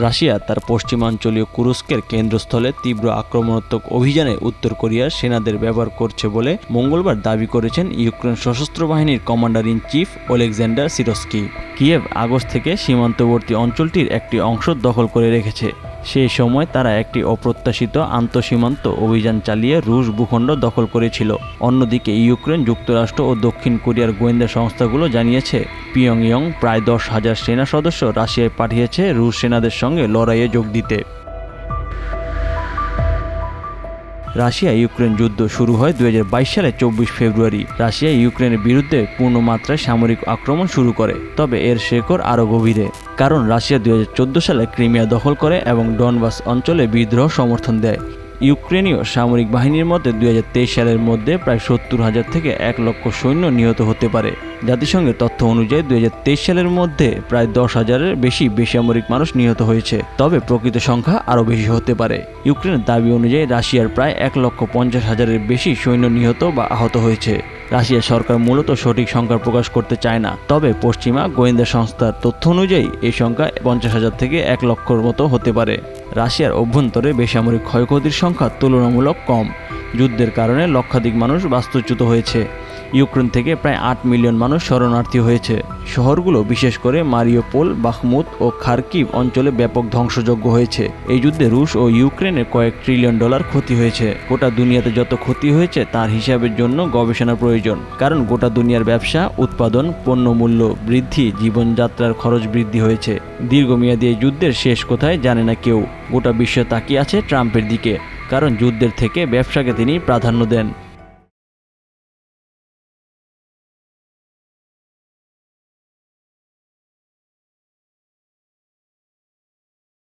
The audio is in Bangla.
রাশিয়া তার পশ্চিমাঞ্চলীয় কুরস্কের কেন্দ্রস্থলে তীব্র আক্রমণাত্মক অভিযানে উত্তর কোরিয়ার সেনাদের ব্যবহার করছে বলে মঙ্গলবার দাবি করেছেন ইউক্রেন সশস্ত্র বাহিনীর commander in chief Oleksandr Syrskyi. Kyiv August থেকে সীমান্তবর্তী অঞ্চলটির একটি অংশ দখল করে রেখেছে। সেই সময় তারা একটি অপ্রত্যাশিত আন্তঃসীমান্ত অভিযান চালিয়ে রুশ ভূখণ্ড দখল করেছিল। অন্যদিকে ইউক্রেন, যুক্তরাষ্ট্র ও দক্ষিণ কোরিয়ার গোয়েন্দা সংস্থাগুলো জানিয়েছে পিয়ংইয়ং প্রায় 10,000 সেনা সদস্য রাশিয়ায় পাঠিয়েছে রুশ সেনাদের সঙ্গে লড়াইয়ে যোগ দিতে। রাশিয়া ইউক্রেন যুদ্ধ শুরু হয় 2022 সালে 24 ফেব্রুয়ারি। রাশিয়া ইউক্রেনের বিরুদ্ধে পূর্ণমাত্রায় সামরিক আক্রমণ শুরু করে, তবে এর শেকড় আরও গভীরে। কারণ রাশিয়া 2014 সালে ক্রিমিয়া দখল করে এবং ডনবাস অঞ্চলে বিদ্রোহ সমর্থন দেয়। ইউক্রেনীয় সামরিক বাহিনীর মধ্যে 2023 সালের মধ্যে প্রায় 70,000 থেকে 1 লক্ষ সৈন্য নিহত হতে পারে। জাতিসংঘের তথ্য অনুযায়ী 2023 সালের মধ্যে প্রায় 10,000-এর বেশি বেসামরিক মানুষ নিহত হয়েছে, তবে প্রকৃত সংখ্যা আরও বেশি হতে পারে। ইউক্রেনের দাবি অনুযায়ী রাশিয়ার প্রায় 1,50,000-এর বেশি সৈন্য নিহত বা আহত হয়েছে। রাশিয়া সরকার মূলত সঠিক সংখ্যা প্রকাশ করতে চায় না, তবে পশ্চিমা গোয়েন্দা সংস্থার তথ্য অনুযায়ী এই সংখ্যা 50,000 থেকে 1 লক্ষর মতো হতে পারে। রাশিয়ার অভ্যন্তরে বেসামরিক ক্ষয়ক্ষতির সংখ্যা তুলনামূলক কম। যুদ্ধের কারণে লক্ষাধিক মানুষ বাস্তুচ্যুত হয়েছে। ইউক্রেন থেকে প্রায় 8 মিলিয়ন মানুষ শরণার্থী হয়েছে। শহরগুলো, বিশেষ করে মারিউপোল, বাখমুত ও খার্কিভ অঞ্চলে ব্যাপক ধ্বংসযজ্ঞ হয়েছে। এই যুদ্ধে রুশ ও ইউক্রেনের কয়েক ট্রিলিয়ন ডলার ক্ষতি হয়েছে। গোটা দুনিয়াতে যত ক্ষতি হয়েছে তার হিসাবের জন্য গবেষণা প্রয়োজন, কারণ গোটা দুনিয়ার ব্যবসা, উৎপাদন, পণ্যমূল্য বৃদ্ধি, জীবনযাত্রার খরচ বৃদ্ধি হয়েছে। দীর্ঘমেয়াদী এই যুদ্ধের শেষ কোথায় জানে না কেউ। গোটা বিশ্ব তাকিয়ে আছে ট্রাম্পের দিকে, কারণ যুদ্ধের থেকে ব্যবসাকে তিনি প্রাধান্য দেন।